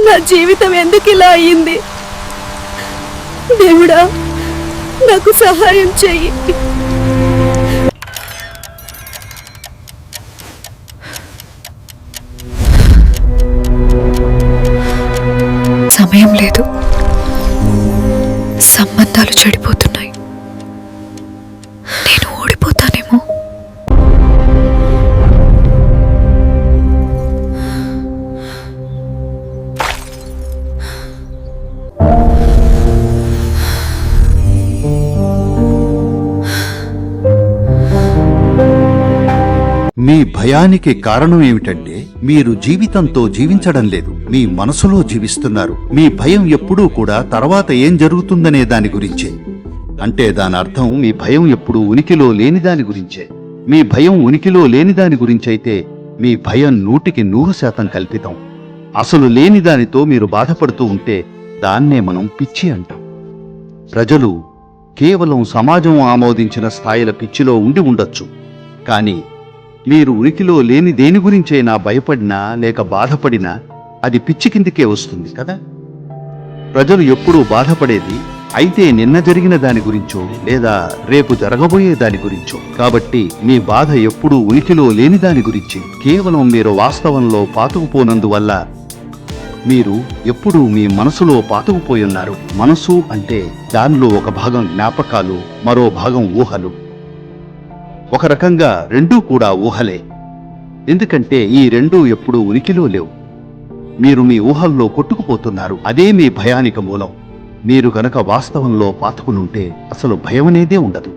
నా జీవితం ఎందుకు ఇలా అయ్యింది? దేవుడా, నాకు సహాయం చెయ్యి. సమయం లేదు, సంబంధాలు చెడిపోతున్నాయి. నేను ఓడిపోతానేమో. మీ భయానికి కారణం ఏమిటంటే మీరు జీవితంతో జీవించడం లేదు, మీ మనసులో జీవిస్తున్నారు. మీ భయం ఎప్పుడూ కూడా తర్వాత ఏం జరుగుతుందనే దాని గురించే. అంటే దాని అర్థం మీ భయం ఎప్పుడూ ఉనికిలో లేని దాని గురించే. మీ భయం ఉనికిలో లేని దాని గురించైతే మీ భయం 100% కల్పితం. అసలు లేని దానితో మీరు బాధపడుతూ ఉంటే దాన్నే మనం పిచ్చి అంటాం. ప్రజలు కేవలం సమాజం ఆమోదించిన స్థాయిల పిచ్చిలో ఉండి ఉండొచ్చు, కానీ మీరు ఉనికిలో లేని దేని గురించైనా భయపడినా లేక బాధపడినా అది పిచ్చి కిందికే వస్తుంది కదా. ప్రజలు ఎప్పుడూ బాధపడేది అయితే నిన్న జరిగిన దాని గురించో లేదా రేపు జరగబోయే దాని గురించో. కాబట్టి మీ బాధ ఎప్పుడూ ఉనికిలో లేని దాని గురించి. కేవలం మీరు వాస్తవంలో పాతుకుపోనందువల్ల మీరు ఎప్పుడూ మీ మనసులో పాతుకుపోయున్నారు. మనసు అంటే దానిలో ఒక భాగం జ్ఞాపకాలు, మరో భాగం ఊహలు. ఒక రకంగా రెండూ కూడా ఊహలే, ఎందుకంటే ఈ రెండూ ఎప్పుడూ ఉనికిలో లేవు. మీరు మీ ఊహల్లో కొట్టుకుపోతున్నారు. అదే మీ భయానికి మూలం. మీరు గనక వాస్తవంలో పాతుకునుంటే అసలు భయమనేదే ఉండదు.